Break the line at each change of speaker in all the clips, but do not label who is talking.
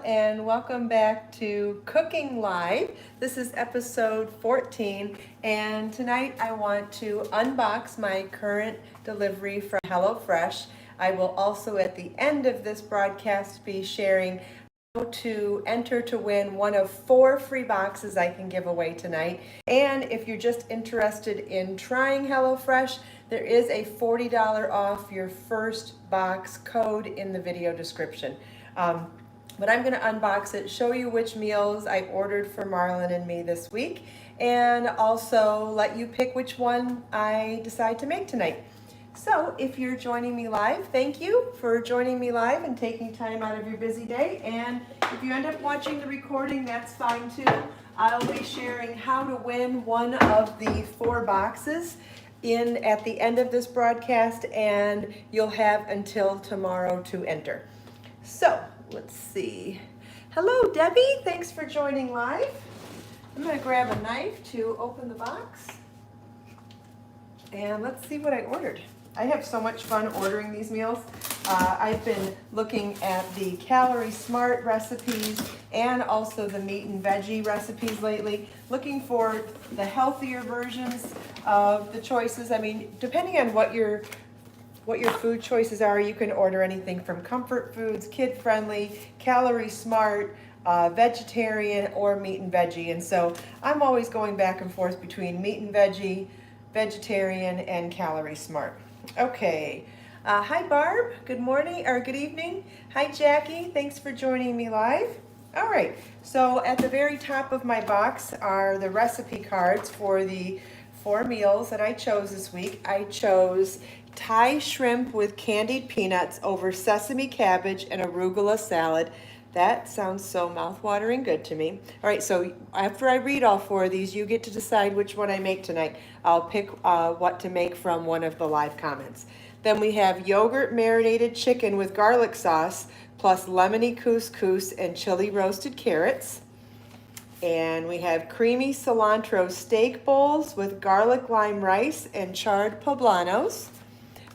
and welcome back to Cooking Live. This is episode 14, and tonight I want to unbox my current delivery from HelloFresh. I will also at the end of this broadcast be sharing how to enter to win one of 4 free boxes I can give away tonight. And if you're just interested in trying HelloFresh, there is a $40 off your first box code in the video description. But I'm going to unbox it, show you which meals I ordered for Marlon and me this week, and also let you pick which one I decide to make tonight. So if you're joining me live, thank you for joining me live and taking time out of your busy day. And if you end up watching the recording, that's fine too. I'll be sharing how to win one of the 4 boxes at the end of this broadcast, and you'll have until tomorrow to enter. So let's see. Hello, Debbie. Thanks for joining live. I'm going to grab a knife to open the box. And let's see what I ordered. I have so much fun ordering these meals. I've been looking at the Calorie Smart recipes and also the meat and veggie recipes lately, looking for the healthier versions of the choices. I mean, depending on what your food choices are, you can order anything from comfort foods, kid-friendly, Calorie Smart, vegetarian, or meat and veggie. And so I'm always going back and forth between meat and veggie, vegetarian, and Calorie Smart. Okay. Hi, Barb. Good morning or good evening. Hi, Jackie. Thanks for joining me live. All right. So at the very top of my box are the recipe cards for the 4 meals that I chose this week. I chose Thai shrimp with candied peanuts over sesame cabbage and arugula salad. That sounds so mouth-watering good to me. All right, so after I read all 4 of these, you get to decide which one I make tonight. I'll pick what to make from one of the live comments. Then we have yogurt marinated chicken with garlic sauce plus lemony couscous and chili roasted carrots. And we have creamy cilantro steak bowls with garlic lime rice and charred poblanos.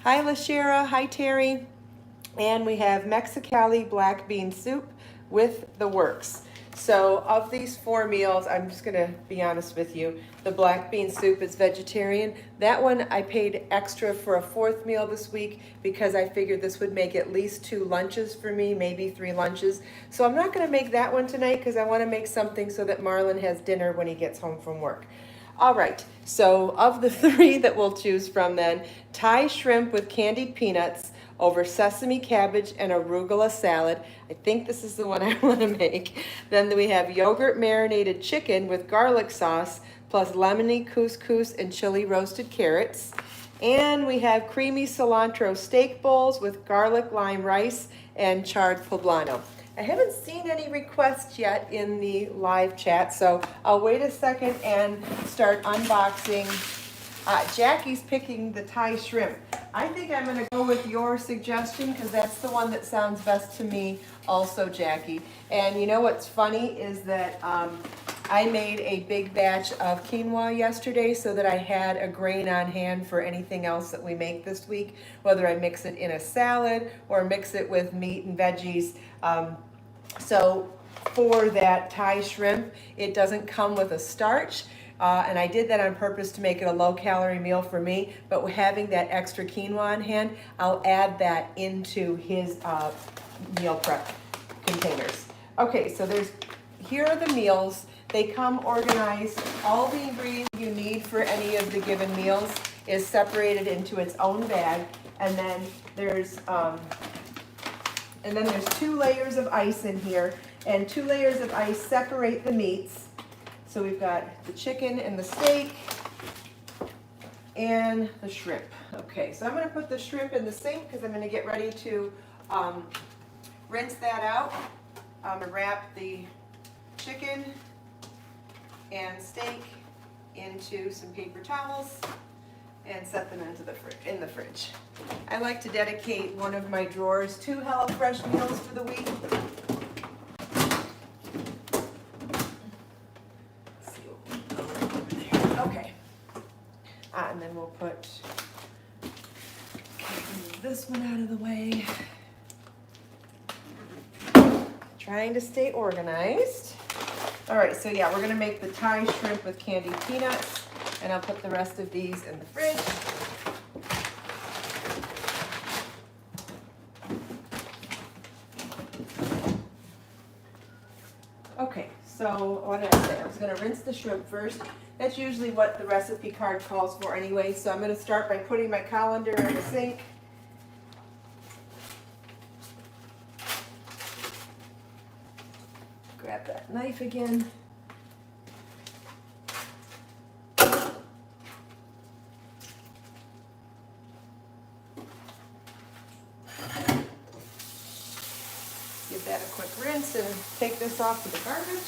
Hi, LaShera. Hi, Terry. And we have Mexicali black bean soup with the works. So of these 4 meals, I'm just going to be honest with you. The black bean soup is vegetarian. That one I paid extra for a 4th meal this week because I figured this would make at least 2 lunches for me, maybe 3 lunches. So I'm not going to make that one tonight because I want to make something so that Marlon has dinner when he gets home from work. All right, so of the 3 that we'll choose from then, Thai shrimp with candied peanuts over sesame cabbage and arugula salad. I think this is the one I want to make. Then we have yogurt marinated chicken with garlic sauce plus lemony couscous and chili roasted carrots. And we have creamy cilantro steak bowls with garlic lime rice and charred poblano. I haven't seen any requests yet in the live chat, so I'll wait a second and start unboxing. Jackie's picking the Thai shrimp. I think I'm going to go with your suggestion because that's the one that sounds best to me also, Jackie. And you know what's funny is that I made a big batch of quinoa yesterday so that I had a grain on hand for anything else that we make this week, whether I mix it in a salad or mix it with meat and veggies. So for that Thai shrimp, it doesn't come with a starch. And I did that on purpose to make it a low-calorie meal for me. But having that extra quinoa on hand, I'll add that into his meal prep containers. Okay, so here are the meals. They come organized. All the ingredients you need for any of the given meals is separated into its own bag. And then there's 2 layers of ice in here, and 2 layers of ice separate the meats. So we've got the chicken and the steak and the shrimp. Okay, so I'm going to put the shrimp in the sink because I'm going to get ready to rinse that out. I'm going to wrap the chicken and steak into some paper towels and set them into in the fridge. I like to dedicate one of my drawers to HelloFresh meals for the week. Let's see what we got over there. Okay. And then we'll put this one out of the way. trying to stay organized. All right, so yeah, we're gonna make the Thai shrimp with candied peanuts, and I'll put the rest of these in the fridge. Okay, so what did I say? I was gonna rinse the shrimp first. That's usually what the recipe card calls for anyway, so I'm gonna start by putting my colander in the sink. Grab that knife again. Give that a quick rinse and take this off to the garbage.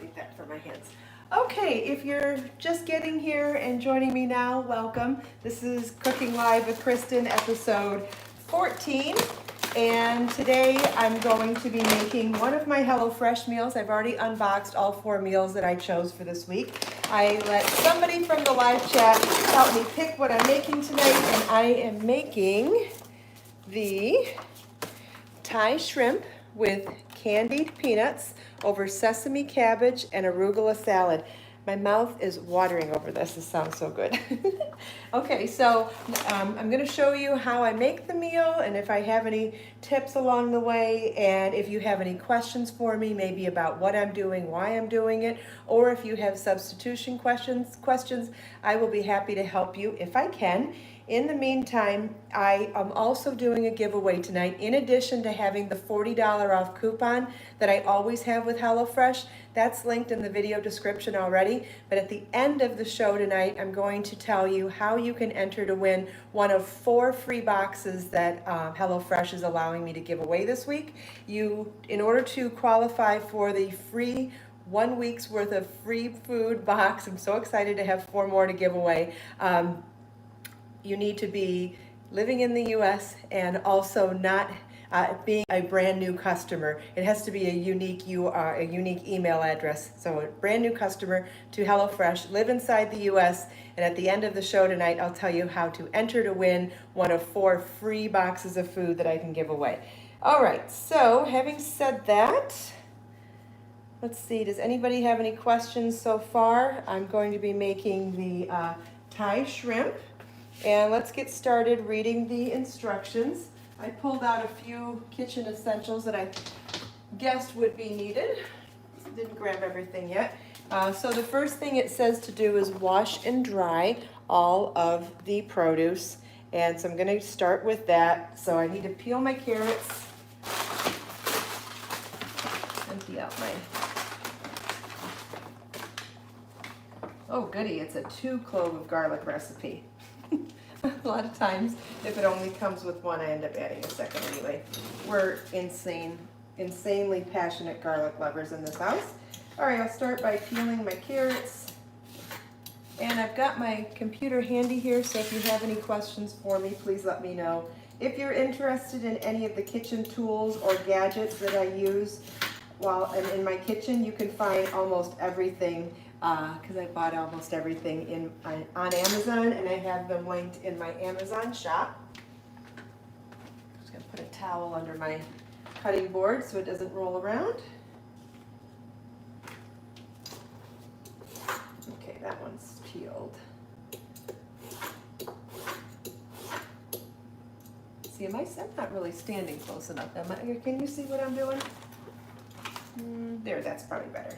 Leave that for my hands. Okay, if you're just getting here and joining me now, welcome. This is Cooking Live with Kristin, episode 14. And today I'm going to be making one of my HelloFresh meals. I've already unboxed all 4 meals that I chose for this week. I let somebody from the live chat help me pick what I'm making tonight, and I am making the Thai shrimp with candied peanuts over sesame cabbage and arugula salad. My mouth is watering over this. This sounds so good. Okay, so I'm going to show you how I make the meal and if I have any tips along the way, and if you have any questions for me, maybe about what I'm doing, why I'm doing it, or if you have substitution questions, I will be happy to help you if I can. In the meantime, I am also doing a giveaway tonight, in addition to having the $40 off coupon that I always have with HelloFresh. That's linked in the video description already. But at the end of the show tonight, I'm going to tell you how you can enter to win one of 4 free boxes that HelloFresh is allowing me to give away this week. In order to qualify for the free 1 week's worth of free food box, I'm so excited to have 4 more to give away. You need to be living in the U.S. and also not being a brand new customer. It has to be a unique email address. So a brand new customer to HelloFresh, live inside the U.S. And at the end of the show tonight, I'll tell you how to enter to win one of 4 free boxes of food that I can give away. All right, so having said that, let's see, does anybody have any questions so far? I'm going to be making the Thai shrimp. And let's get started reading the instructions. I pulled out a few kitchen essentials that I guessed would be needed. Didn't grab everything yet. So the first thing it says to do is wash and dry all of the produce. And so I'm going to start with that. So I need to peel my carrots. Empty out my... Oh goody, it's a 2 clove of garlic recipe. A lot of times, if it only comes with 1, I end up adding a second anyway. We're insanely passionate garlic lovers in this house. All right, I'll start by peeling my carrots. And I've got my computer handy here, so if you have any questions for me, please let me know. If you're interested in any of the kitchen tools or gadgets that I use while I'm in my kitchen, you can find almost everything because I bought almost everything on Amazon, and I have them linked in my Amazon shop. I'm just going to put a towel under my cutting board so it doesn't roll around. Okay, that one's peeled. See, I'm not really standing close enough. Can you see what I'm doing? There, that's probably better.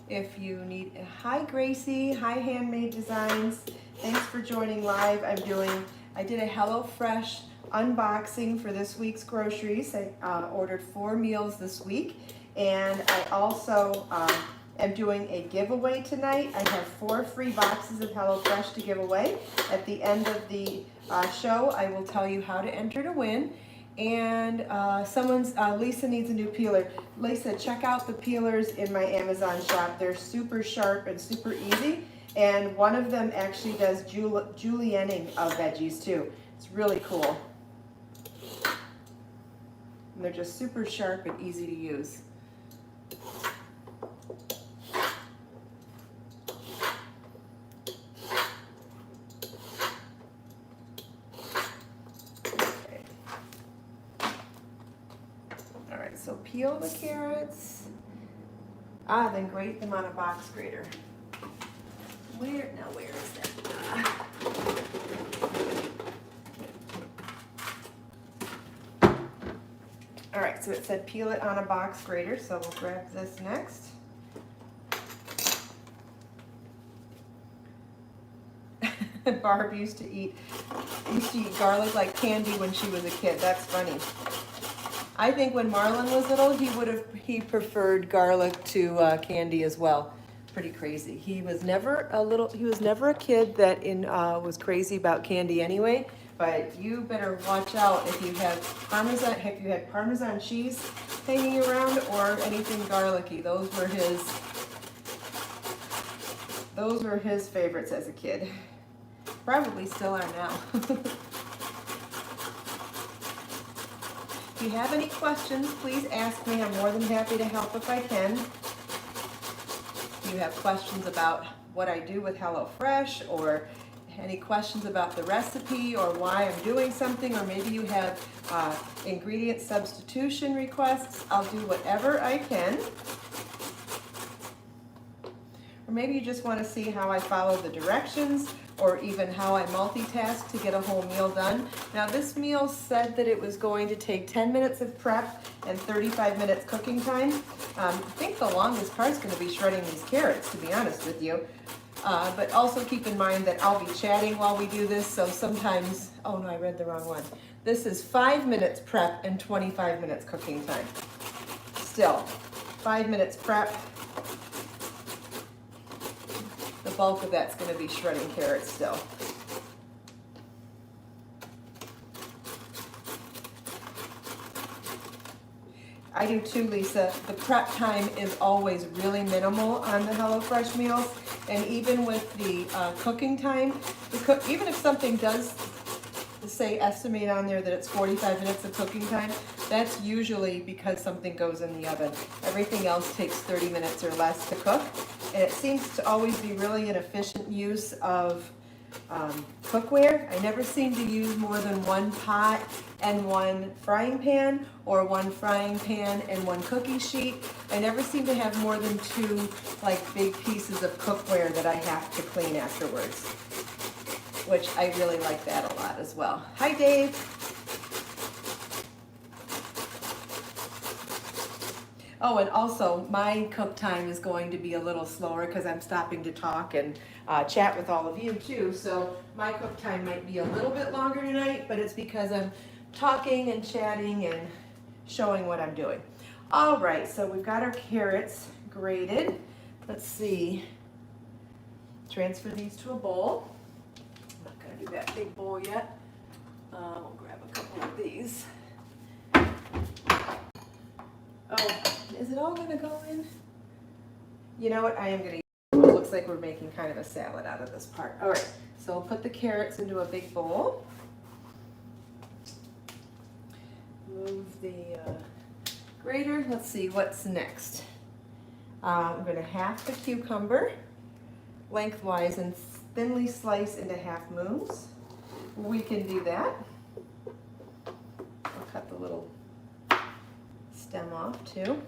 If you need a hi Gracie, hi Handmade Designs, thanks for joining live. I did a HelloFresh unboxing for this week's groceries. I ordered 4 meals this week, and I also am doing a giveaway tonight. I have 4 free boxes of HelloFresh to give away. At the end of the show, I will tell you how to enter to win. And Lisa needs a new peeler. Lisa, check out the peelers in my Amazon shop. They're super sharp and super easy. And one of them actually does julienning of veggies too. It's really cool. And they're just super sharp and easy to use. Okay. All right, so peel the carrots. Then grate them on a box grater. Where is that? All right, so it said peel it on a box grater, so we'll grab this next. Barb used to eat garlic like candy when she was a kid. That's funny. I think when Marlon was little, he preferred garlic to candy as well. Pretty crazy. He was never a kid that was crazy about candy anyway. But you better watch out if you have Parmesan cheese hanging around or anything garlicky. Those were his favorites as a kid. Probably still are now. If you have any questions, please ask me. I'm more than happy to help if I can. If you have questions about what I do with HelloFresh, or any questions about the recipe, or why I'm doing something, or maybe you have ingredient substitution requests, I'll do whatever I can. Or maybe you just want to see how I follow the directions, or even how I multitask to get a whole meal done. Now this meal said that it was going to take 10 minutes of prep and 35 minutes cooking time. I think the longest part is going to be shredding these carrots, to be honest with you. But also keep in mind that I'll be chatting while we do this, so sometimes, oh no, I read the wrong one. This is 5 minutes prep and 25 minutes cooking time. Still, 5 minutes prep. The bulk of that's going to be shredding carrots still. I do too, Lisa. The prep time is always really minimal on the HelloFresh meals. And even with the cooking time, even if something does say estimate on there that it's 45 minutes of cooking time, that's usually because something goes in the oven. Everything else takes 30 minutes or less to cook. And it seems to always be really an efficient use of cookware. I never seem to use more than one pot and one frying pan, or one frying pan and one cookie sheet. I never seem to have more than two like big pieces of cookware that I have to clean afterwards, which I really like that a lot as well. Hi, Dave. Oh, and also my cook time is going to be a little slower because I'm stopping to talk and chat with all of you too. So my cook time might be a little bit longer tonight, but it's because I'm talking and chatting and showing what I'm doing. All right, so we've got our carrots grated. Let's see. Transfer these to a bowl. I'm not going to do that big bowl yet. We'll grab a couple of these. Oh, is it all going to go in? You know what? I am going to. It looks like we're making kind of a salad out of this part. All right, so we'll put the carrots into a big bowl. Move the grater. Let's see what's next. I'm going to half the cucumber lengthwise and thinly slice into half moons. We can do that. I'll cut the little stem off too.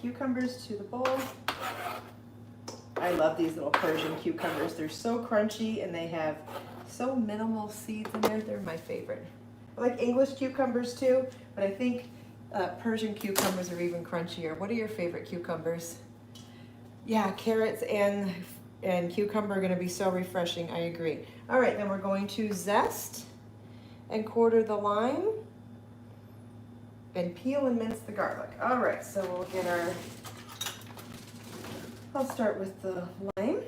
Cucumbers to the bowl. I love these little Persian cucumbers. They're so crunchy and they have so minimal seeds in there. They're my favorite. I like English cucumbers too, but I think Persian cucumbers are even crunchier. What are your favorite cucumbers? Yeah, carrots and cucumber are going to be so refreshing. I agree. All right, then we're going to zest and quarter the lime. and peel and mince the garlic. All right, so we'll get our, I'll start with the lime.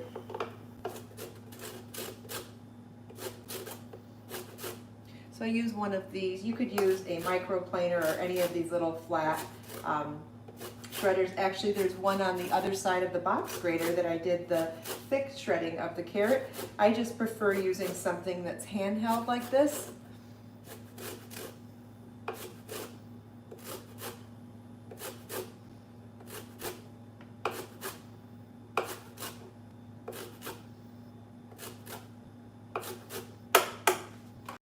So I use one of these. You could use a microplaner or any of these little flat shredders. Actually, there's one on the other side of the box grater that I did the thick shredding of the carrot. I just prefer using something that's handheld like this.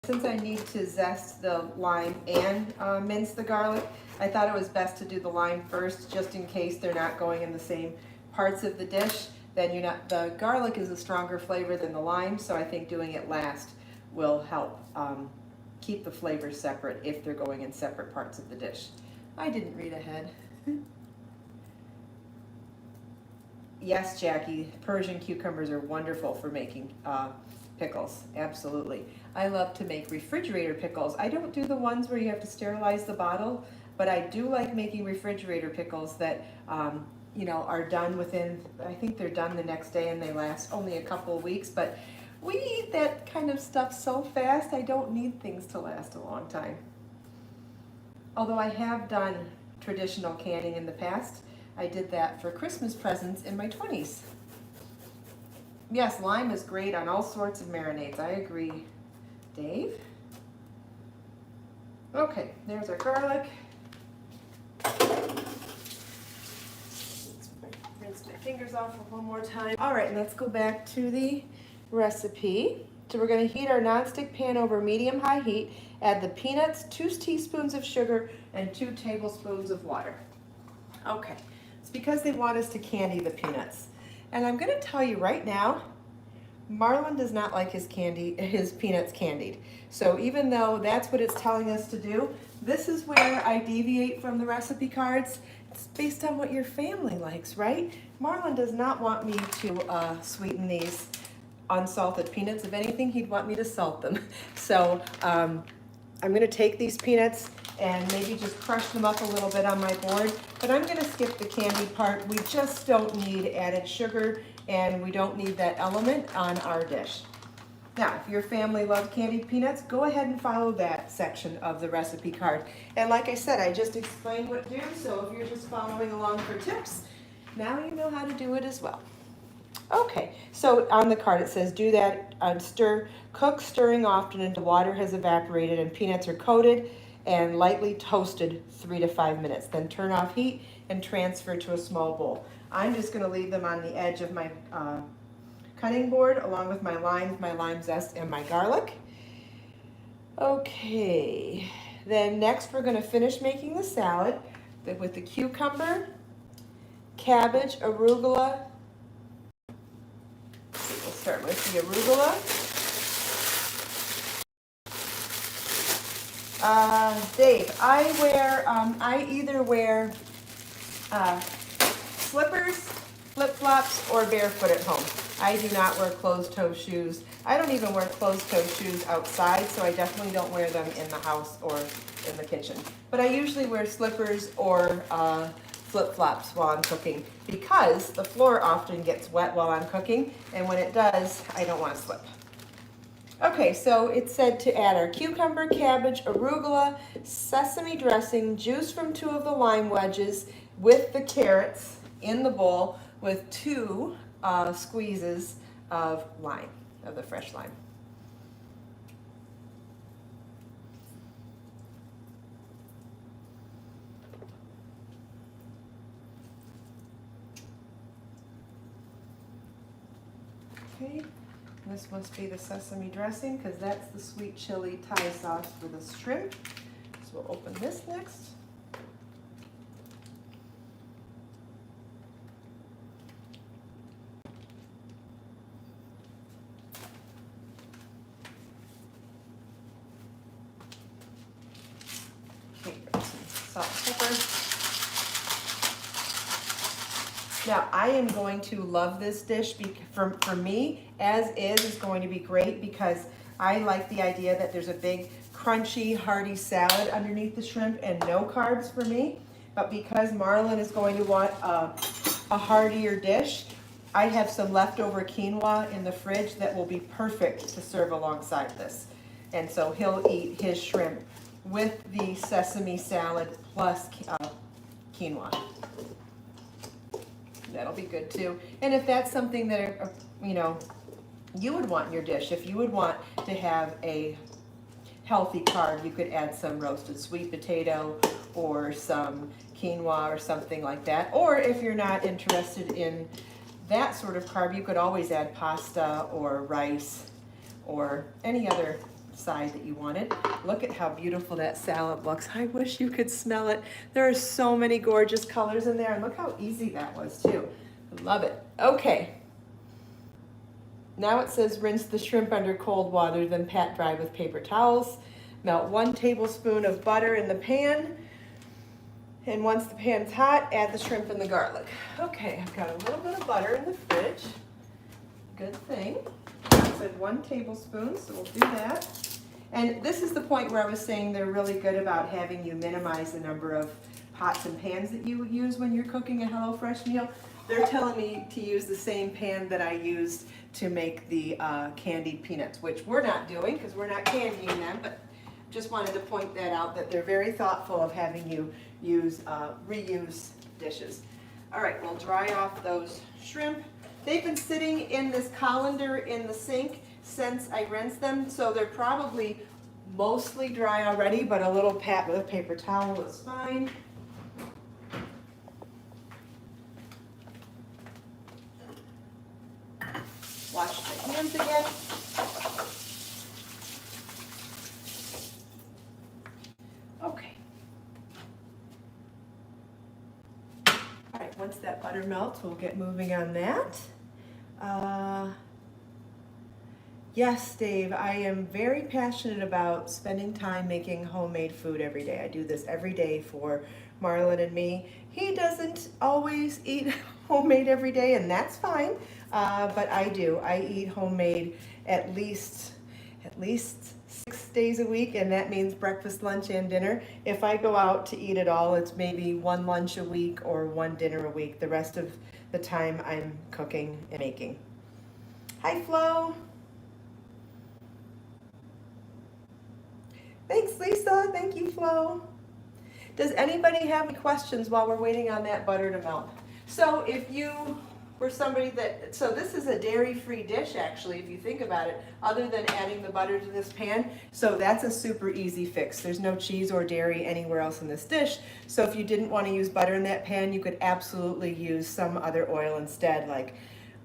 Since I need to zest the lime and mince the garlic, I thought it was best to do the lime first, just in case they're not going in the same parts of the dish. Then the garlic is a stronger flavor than the lime, so I think doing it last will help keep the flavors separate if they're going in separate parts of the dish. I didn't read ahead. Yes, Jackie, Persian cucumbers are wonderful for making pickles, absolutely. I love to make refrigerator pickles. I don't do the ones where you have to sterilize the bottle, but I do like making refrigerator pickles that you know, are done within, I think they're done the next day and they last only a couple of weeks, but we eat that kind of stuff so fast, I don't need things to last a long time. Although I have done traditional canning in the past. I did that for Christmas presents in my 20s. Yes, lime is great on all sorts of marinades. I agree, Dave. Okay, there's our garlic. Rinse my fingers off one more time. All right, let's go back to the recipe. So we're going to heat our nonstick pan over medium-high heat. Add the peanuts, 2 teaspoons of sugar, and 2 tablespoons of water. Okay, it's because they want us to candy the peanuts. And I'm going to tell you right now, Marlon does not like his peanuts candied. So even though that's what it's telling us to do, this is where I deviate from the recipe cards. It's based on what your family likes, right? Marlon does not want me to sweeten these unsalted peanuts. If anything, he'd want me to salt them. So I'm going to take these peanuts and maybe just crush them up a little bit on my board. But I'm going to skip the candied part. We just don't need added sugar, and we don't need that element on our dish. Now, if your family loves candied peanuts, go ahead and follow that section of the recipe card. And like I said, I just explained what to do, so if you're just following along for tips, now you know how to do it as well. Okay, so on the card it says do that, cook stirring often until water has evaporated and peanuts are coated and lightly toasted 3 to 5 minutes. Then turn off heat and transfer to a small bowl. I'm just going to leave them on the edge of my cutting board along with my lime zest, and my garlic. Okay, then next we're going to finish making the salad with the cucumber, cabbage, arugula. We'll start with the arugula. Dave, I either wear slippers, flip-flops, or barefoot at home. I do not wear closed-toe shoes. I don't even wear closed-toe shoes outside, so I definitely don't wear them in the house or in the kitchen. But I usually wear slippers or flip-flops while I'm cooking because the floor often gets wet while I'm cooking, and when it does, I don't want to slip. Okay, so it said to add our cucumber, cabbage, arugula, sesame dressing, juice from 2 of the lime wedges with the carrots in the bowl with 2 squeezes of lime, of the fresh lime. Okay. This must be the sesame dressing because that's the sweet chili Thai sauce for the shrimp. So we'll open this next. Okay, some salt and pepper. Now, I am going to love this dish for me, as is going to be great because I like the idea that there's a big crunchy, hearty salad underneath the shrimp and no carbs for me. But because Marlon is going to want a heartier dish, I have some leftover quinoa in the fridge that will be perfect to serve alongside this. And so he'll eat his shrimp with the sesame salad plus quinoa. That'll be good too. And if that's something that, you know, you would want in your dish, if you would want to have a healthy carb, you could add some roasted sweet potato or some quinoa or something like that. Or if you're not interested in that sort of carb, you could always add pasta or rice or any other side that you wanted. Look at how beautiful that salad looks. I wish you could smell it. There are so many gorgeous colors in there, and look how easy that was too. I love it. Okay. Now it says rinse the shrimp under cold water, then pat dry with paper towels. Melt 1 tablespoon of butter in the pan. And once the pan's hot, add the shrimp and the garlic. Okay, I've got a little bit of butter in the fridge. Good thing. I said 1 tablespoon, so we'll do that. And this is the point where I was saying they're really good about having you minimize the number of pots and pans that you use when you're cooking a HelloFresh meal. They're telling me to use the same pan that I used to make the candied peanuts, which we're not doing because we're not candying them, but just wanted to point that out, that they're very thoughtful of having you use reuse dishes. All right, we'll dry off those shrimp. They've been sitting in this colander in the sink since I rinsed them, so they're probably mostly dry already, but a little pat with a paper towel is fine. Wash my hands again. Okay. All right, once that butter melts, we'll get moving on that. Yes, Dave, I am very passionate about spending time making homemade food every day. I do this every day for Marlon and me. He doesn't always eat homemade every day, and that's fine, but I do. I eat homemade at least 6 days a week, and that means breakfast, lunch, and dinner. If I go out to eat at all, it's maybe 1 lunch a week or 1 dinner a week. The rest of the time I'm cooking and making. Hi, Flo. Thanks, Lisa. Thank you, Flo. Does anybody have any questions while we're waiting on that butter to melt? So if you were somebody that, so this is a dairy-free dish actually, if you think about it, other than adding the butter to this pan. So that's a super easy fix. There's no cheese or dairy anywhere else in this dish. So if you didn't want to use butter in that pan, you could absolutely use some other oil instead, like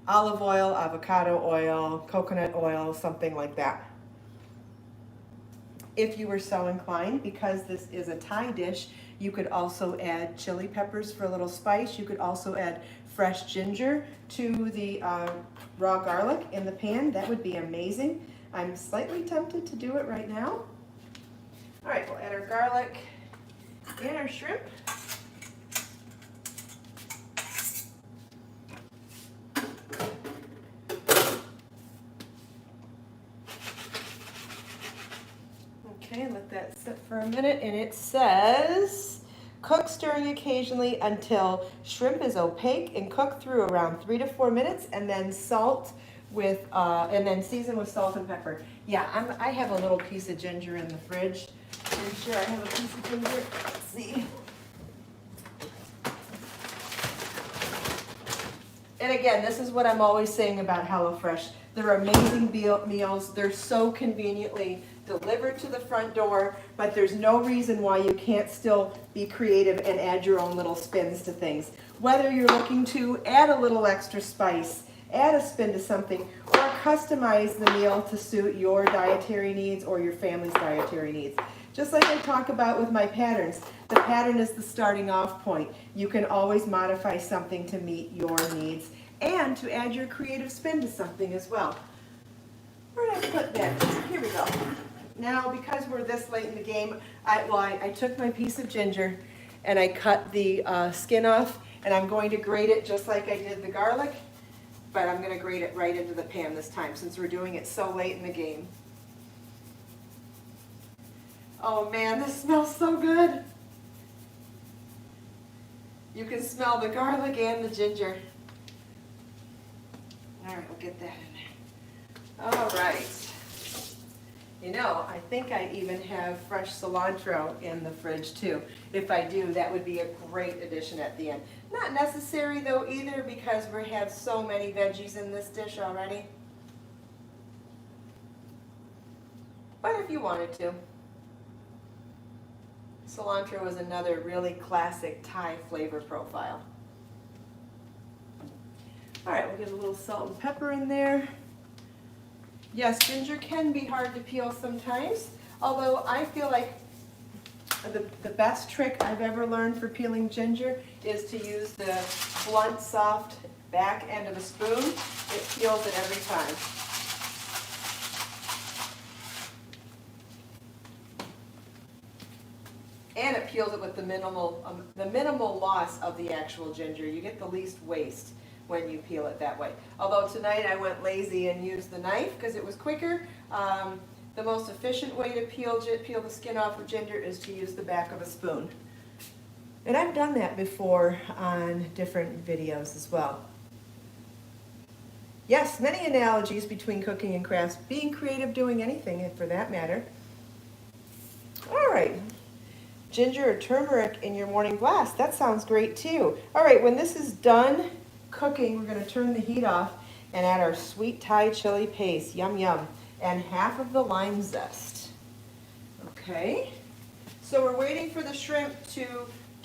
olive oil, avocado oil, coconut oil, something like that. If you were so inclined, because this is a Thai dish, you could also add chili peppers for a little spice. You could also add fresh ginger to the raw garlic in the pan. That would be amazing. I'm slightly tempted to do it right now. All right, we'll add our garlic and our shrimp. Okay, let that sit for a minute, and it says, cook stirring occasionally until shrimp is opaque and cook through around 3 to 4 minutes, and then salt with, and then season with salt and pepper. Yeah, I have a little piece of ginger in the fridge. I'm sure I have a piece of ginger. Let's see. And again, this is what I'm always saying about HelloFresh. They're amazing meals. They're so conveniently delivered to the front door, but there's no reason why you can't still be creative and add your own little spins to things. Whether you're looking to add a little extra spice, add a spin to something, or customize the meal to suit your dietary needs or your family's dietary needs. Just like I talk about with my patterns, the pattern is the starting off point. You can always modify something to meet your needs and to add your creative spin to something as well. Where did I put that? Here we go. Now, because we're this late in the game, I took my piece of ginger and I cut the skin off, and I'm going to grate it just like I did the garlic, but I'm going to grate it right into the pan this time since we're doing it so late in the game. Oh man, this smells so good. You can smell the garlic and the ginger. All right, we'll get that in there. All right. You know, I think I even have fresh cilantro in the fridge too. If I do, that would be a great addition at the end. Not necessary though either, because we have so many veggies in this dish already. But if you wanted to. Cilantro is another really classic Thai flavor profile. All right, we'll get a little salt and pepper in there. Yes, ginger can be hard to peel sometimes, although I feel like the best trick I've ever learned for peeling ginger is to use the blunt, soft back end of a spoon. It peels it every time. And it peels it with the minimal loss of the actual ginger. You get the least waste when you peel it that way. Although tonight I went lazy and used the knife because it was quicker. The most efficient way to peel the skin off of ginger is to use the back of a spoon. And I've done that before on different videos as well. Yes, many analogies between cooking and crafts, being creative, doing anything for that matter. All right. Ginger or turmeric in your morning blast. That sounds great too. All right, when this is done cooking, we're going to turn the heat off and add our sweet Thai chili paste. Yum, yum. And half of the lime zest. Okay. So we're waiting for the shrimp to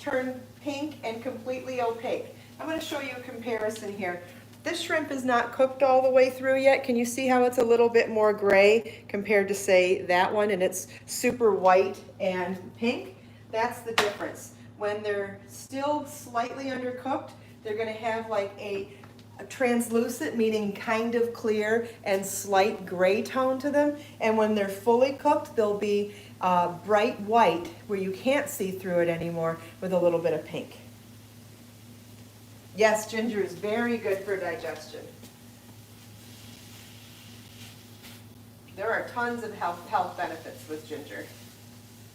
turn pink and completely opaque. I'm going to show you a comparison here. This shrimp is not cooked all the way through yet. Can you see how it's a little bit more gray compared to, say, that one, and it's super white and pink? That's the difference. When they're still slightly undercooked, they're going to have like a translucent, meaning kind of clear, and slight gray tone to them. And when they're fully cooked, they'll be bright white, where you can't see through it anymore, with a little bit of pink. Yes, ginger is very good for digestion. There are tons of health benefits with ginger.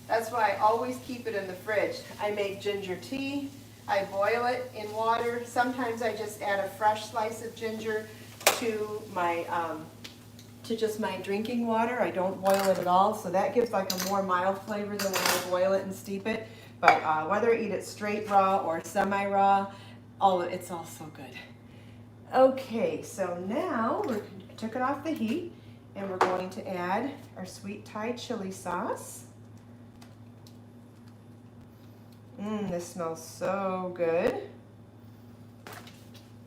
That's why I always keep it in the fridge. I make ginger tea. I boil it in water. Sometimes I just add a fresh slice of ginger to my just my drinking water. I don't boil it at all, so that gives like a more mild flavor than when I boil it and steep it. But whether I eat it straight raw or semi-raw, it's all so good. Okay, so now I took it off the heat, and we're going to add our sweet Thai chili sauce. This smells so good.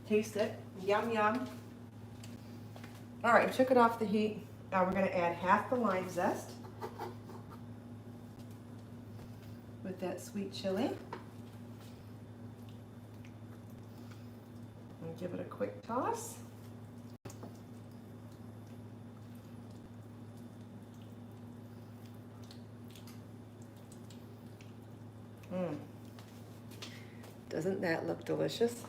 Taste it. Yum, yum. All right, took it off the heat. Now we're going to add half the lime zest with that sweet chili. And give it a quick toss. Doesn't that look delicious?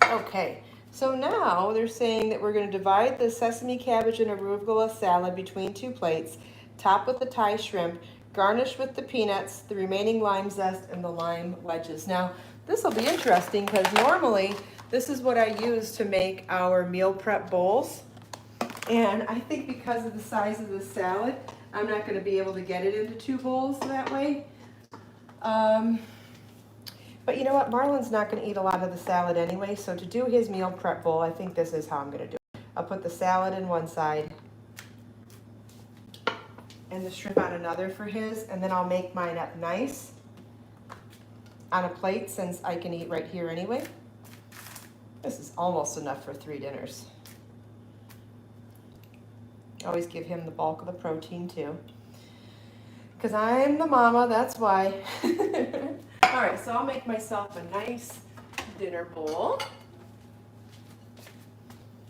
Okay, so now they're saying that we're going to divide the sesame, cabbage, and arugula salad between 2 plates, top with the Thai shrimp, garnish with the peanuts, the remaining lime zest, and the lime wedges. Now, this will be interesting because normally this is what I use to make our meal prep bowls. And I think because of the size of the salad, I'm not going to be able to get it into 2 bowls that way. But you know what? Marlon's not going to eat a lot of the salad anyway, so to do his meal prep bowl, I think this is how I'm going to do it. I'll put the salad in one side and the shrimp on another for his, and then I'll make mine up nice on a plate since I can eat right here anyway. This is almost enough for 3 dinners. Always give him the bulk of the protein too. Because I'm the mama, that's why. All right, so I'll make myself a nice dinner bowl.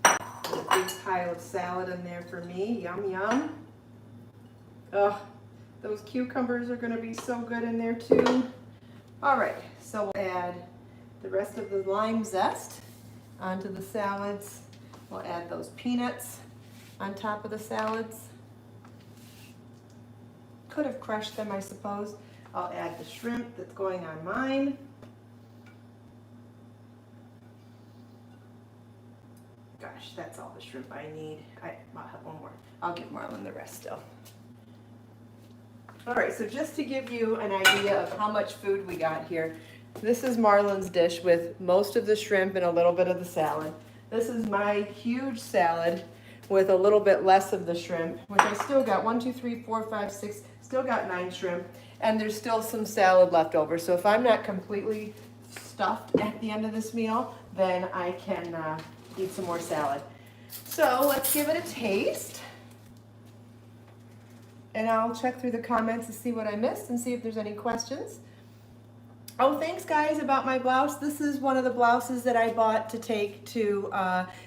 A big pile of salad in there for me. Yum, yum. Oh, those cucumbers are going to be so good in there too. All right, so we'll add the rest of the lime zest onto the salads. We'll add those peanuts on top of the salads. could have crushed them, I suppose. I'll add the shrimp that's going on mine. Gosh, that's all the shrimp I need. I'll have one more. I'll give Marlon the rest still. All right, so just to give you an idea of how much food we got here, this is Marlon's dish with most of the shrimp and a little bit of the salad. This is my huge salad with a little bit less of the shrimp, which I still got 1, 2, 3, 4, 5, 6, still got 9 shrimp, and there's still some salad left over. So if I'm not completely stuffed at the end of this meal, then I can eat some more salad. So let's give it a taste. And I'll check through the comments to see what I missed and see if there's any questions. Oh, thanks guys about my blouse. This is one of the blouses that I bought to take to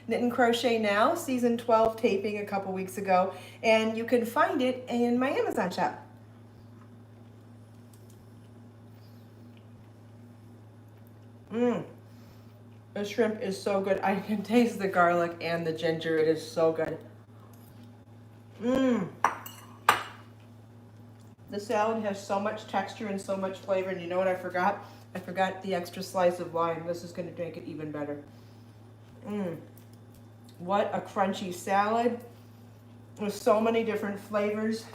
Knit and Crochet Now, season 12 taping a couple weeks ago. And you can find it in my Amazon shop. The shrimp is so good. I can taste the garlic and the ginger. It is so good. The salad has so much texture and so much flavor, and you know what I forgot? I forgot the extra slice of lime. This is going to make it even better. What a crunchy salad. With so many different flavors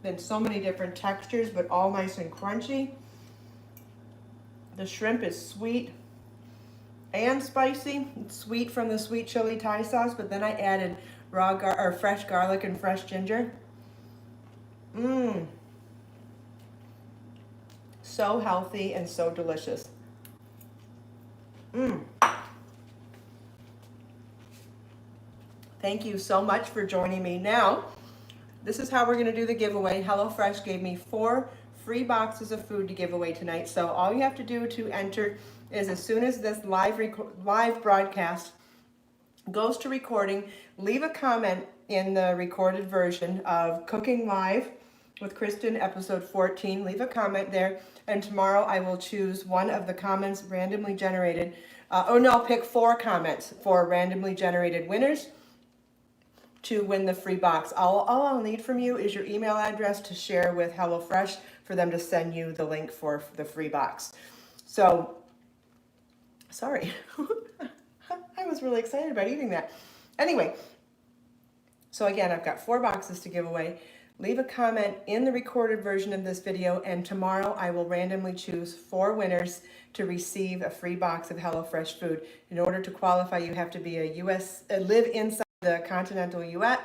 and so many different textures, but all nice and crunchy. The shrimp is sweet and spicy. It's sweet from the sweet chili Thai sauce, but then I added fresh garlic and fresh ginger. So healthy and so delicious. Thank you so much for joining me. Now, this is how we're going to do the giveaway. HelloFresh gave me 4 free boxes of food to give away tonight. So all you have to do to enter is, as soon as this live broadcast goes to recording, leave a comment in the recorded version of Cooking Live with Kristin, episode 14. Leave a comment there, and tomorrow I will choose one of the comments randomly generated. I'll pick 4 comments for randomly generated winners to win the free box. All I'll need from you is your email address to share with HelloFresh for them to send you the link for the free box. So, sorry. I was really excited about eating that. Anyway, so again, I've got 4 boxes to give away. Leave a comment in the recorded version of this video, and tomorrow I will randomly choose 4 winners to receive a free box of HelloFresh food. In order to qualify, you have to be live inside the continental U.S.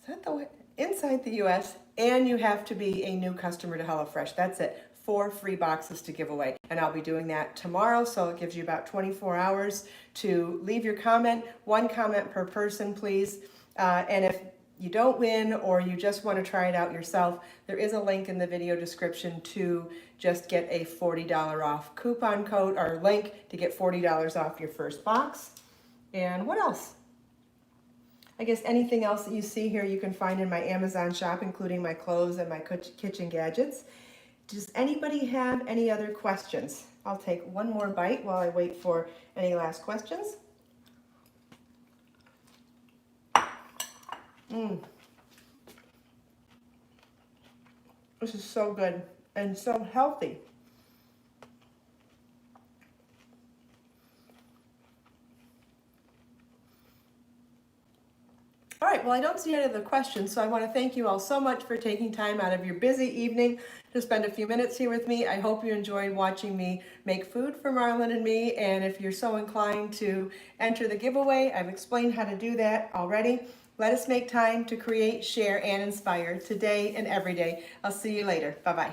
Is that the way? Inside the U.S., and you have to be a new customer to HelloFresh. That's it. 4 free boxes to give away, and I'll be doing that tomorrow, so it gives you about 24 hours to leave your comment. 1 comment per person, please. And if you don't win, or you just want to try it out yourself, there is a link in the video description to just get a $40 off coupon code, or link to get $40 off your first box. And what else? I guess anything else that you see here you can find in my Amazon shop, including my clothes and my kitchen gadgets. Does anybody have any other questions? I'll take one more bite while I wait for any last questions. This is so good and so healthy. All right, well, I don't see any other questions, so I want to thank you all so much for taking time out of your busy evening to spend a few minutes here with me. I hope you enjoyed watching me make food for Marlon and me, and if you're so inclined to enter the giveaway, I've explained how to do that already. Let us make time to create, share, and inspire today and every day. I'll see you later. Bye-bye.